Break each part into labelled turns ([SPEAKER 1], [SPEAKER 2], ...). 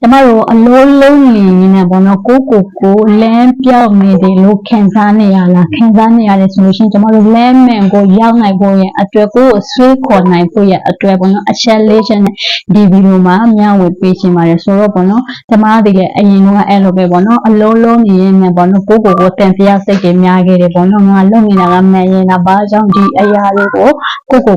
[SPEAKER 1] ကျမတို့အလုံးလုံးနေနေပေါ့နော်ကိုလမ်းပြောင်းနေတယ်လို့ခံစားနေရလားခံစားနေရတယ်ဆိုလို့ရှိရင်ကျမတို့လမ်းမှန်ကိုရောက်နိုင်ဖို့ရဲ့အတွက်ကိုဆွေးခေါ်နိုင်ဖို့ရဲ့အတွက်ပေါ့နော်အချက်လေးချက်နဲ့ဒီဗီဒီယိုမှာမျှဝေပေးချင်ပါတယ်ဆိုတော့ပေါ့နော်ကျမတို့ရဲ့အရင်ကအဲ့လိုပဲပေါ့နော်အလုံးလုံးနေနေပေါ့နော်ကိုတန်တရားစိတ်တွေများခဲ့တယ်ပေါ့နော်ငါလုံနေတာကမှန်ရင်လားဘာကြောင့်ဒီအရာတွေကို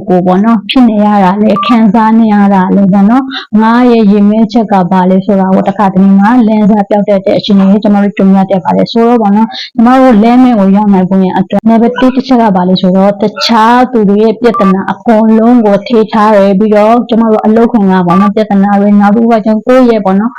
[SPEAKER 1] ကိုပေါ့နော်ဖြစ်နေရတာလေခံစားနေရတာလေပေါ့နော်ငါရဲ့ရည်မဲချက်ကပါလေဆိုတာကိုတစ်ခါတည်းမှာလမ်းစာပြောက်တဲ့အချိန်တွေကျမတို့ကြုံရတတ်ပါတယ်ဆိုတော့ပေါ့နော်ကျမတို့လမ်းမဲကိုရောက်နိုင်ဖို့ရင်အတွက် negative တစ်ချက်ကပါလေဆိုတော့တခြားသူတွေရဲ့ပြဿနာအကုန်လုံးကိုထိထားရပြီးတော့ကျမတို့အလုပ်ခွင်ကပေါ့နော်ပြဿနာတွေနောက်တစ်ခုကကျကိုယ့်ရဲ့ပေါ့နော်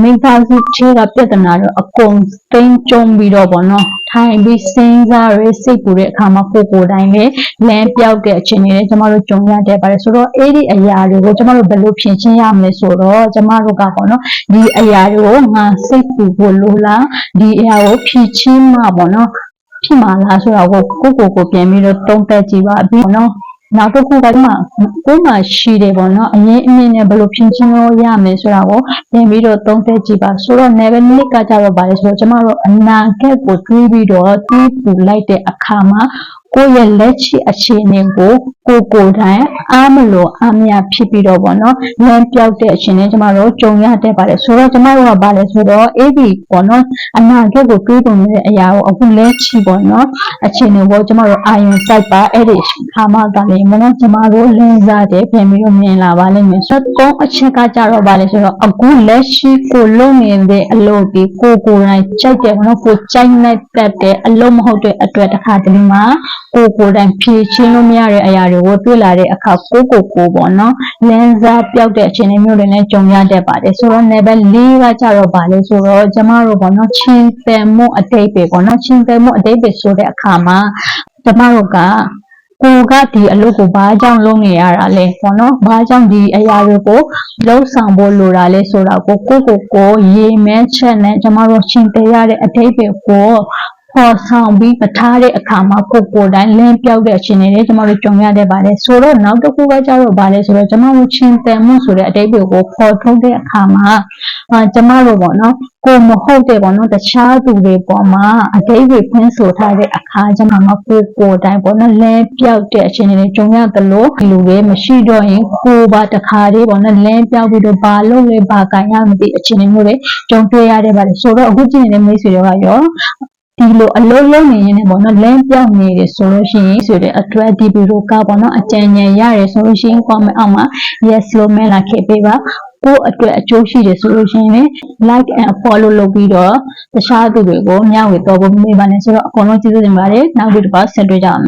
[SPEAKER 1] မိသားစုချေကပြဿနာတွေအကုန်သိမ်းကျုံပြီးတော့ပေါ့နော်ထိုင်ပြီးစဉ်းစားရစိတ်ပူတဲ့အခါမှာကိုယ်တိုင်လည်းလမ်းပြောက်တဲ့အချိန်တွေကျမတို့ကြုံရတတ်ပါတယ်ဆိုတော့အဲ့ဒီအရာတွေကိုကျမတို့ဘယ်လိုဖြေရှင်းရမလဲဆိုတော့ကျမတို့ကပေါ့နော်ဒီအရာတွေကိုငါစိတ်ပူဖို့လိုလားဒီအရာကိုဖြေရှင်းမှပေါ့နော်ဖြစ်မှာလားဆိုတော့ကိုပြန်ပြီးတော့တုံးတက်ကြည့်ပါပြီးပေါ့နော်နောက်တစ်ခုကကိုယ်မှာရှိတယ်ပေါ့နော်အရင်အမြင့်နဲ့ဘယ်လိုဖြင်းချင်းလို့ရမယ်ဆိုတာကိုပြန်ပြီးတော့သုံးသပ်ကြည့်ပါဆိုတော့ level 1ကကြတော့ဗါလဲဆိုတော့ကျမတို့အနာဂတ်ကိုတွေးပြီးတော့တွေးပူလိုက်တဲ့အခါမှာကိုယ့်ရဲ့လက်ရှိအခြေအနေကိုကိုယ်တိုင်အားမလို့အားမရဖြစ်ပြီးတော့ပေါ့နော်လမ်းပြောက်တဲ့အခြေအနေကျမတို့ကြုံရတတ်ပါတယ်ဆိုတော့ကျမတို့ကဗါလဲဆိုတော့အဲ့ဒီပေါ့နော်အနာဂတ်ကိုတွေးပုံနေတဲ့အရာကိုအခုလက်ရှိပေါ့နော်အခြေအနေကိုကျမတို့အာရုံစိုက်ပါအဲ့ဒီခါမှကလည်းမနော်ကျမတို့လင်းစားတယ်ပြန်ပြီးတော့မြင်လာပါလိမ့်မယ်ဆိုတော့အချက်ကကြတော့ဗါလဲဆိုတော့အခုလက်ရှိကိုလုပ်နေတဲ့အလုပ်ဒီကိုယ်တိုင်ကြိုက်တယ်ပေါ့နော်ကိုကြိုက်လိုက်တတ်တဲ့အလုပ်မဟုတ်တဲ့အတွက်တစ်ခါတလေမှာကိုယ်တိုင်ဖြည့်ချင်းလို့မရတဲ့အရာတွေကိုတွေ့လာတဲ့အခါကိုပေါ့နော်လင်းစားပြောက်တဲ့အခြေအနေမျိုးတွေနဲ့ကြုံရတတ်ပါတယ်ဆိုတော့ level 4ကကြတော့ဗါလဲဆိုတော့ကျမတို့ပေါ့နော်ချင်းပယ်မှုအတိတ်ပဲပေါ့နော်ချင်းပယ်မှုအတိတ်ပဲဆိုတဲ့အခါမှာကျမတို့ကကိုကဒီအလုပ်ကိုဘာကြောင့်လုပ်နေရတာလဲပေါ့နော်ဘာကြောင့်ဒီအရာတွေကိုလှုပ်ဆောင်ဖို့လိုတာလဲဆိုတာကိုရေမဲချက်နဲ့ကျမတို့ရှင်းပြရတဲ့အတိတ်ကိုပေါ်ဆောင်ပြီးပထားတဲ့အခါမှာကိုယ်တိုင်လင်းပြောက်တဲ့အချိန်တွေကျမတို့ကြုံရတတ်ပါတယ်ဆိုတော့နောက်တစ်ခုကကြတော့ဗါလဲဆိုတော့ကျမတို့ချင်းပယ်မှုဆိုတဲ့အတိတ်ကိုပေါ်ထုတ်တဲ့အခါမှာကျမတို့ပေါ့နော်ကိုမဟုတ်တဲ့ပေါ့နော်တခြားသူတွေပေါ်မှာအတိတ်ကိုဖွင့်ဆိုထားတဲ့အခါကျမှကိုယ်တိုင်ပေါ့နော်လင်းပြောက်တဲ့အချိန်တွေကြုံရသလိုလူတွေမရှိတော့ရင်ကိုပါတခါလေးပေါ့နော်လင်းပြောက်ပြီးတော့ဘာလုပ်လဲဘာကံရမသိအချိန်မျိုးတွေကြုံတွေ့ရတဲ့ပါတယ်ဆိုတော့အခုကြည့်နေတဲ့မိတ်ဆွေတွေကရောဒီလိုအလုံးလုံးနေရင်ပေါ့နော်လမ်းပြောင်းနေတယ်ဆိုလို့ရှိရင်ဆိုတဲ့အတွက်ဒီဗီဒီယိုကပေါ့နော်အကြံဉာဏ်ရတယ်ဆိုလို့ရှိရင် comment အောက်မှာ yes လို့မဲလာခဲ့ပေးပါကိုယ့်အတွက်အကျိုးရှိတယ်ဆိုလို့ရှိရင် like and follow လုပ်ပြီးတော့တခြားသူတွေကိုမျှဝေတော့ဖို့မမေ့ပါနဲ့ဆိုတော့အကုန်လုံးကျေးဇူးတင်ပါတယ်နောက်ဗီဒီယိုပါဆက်တွေ့ကြအောင်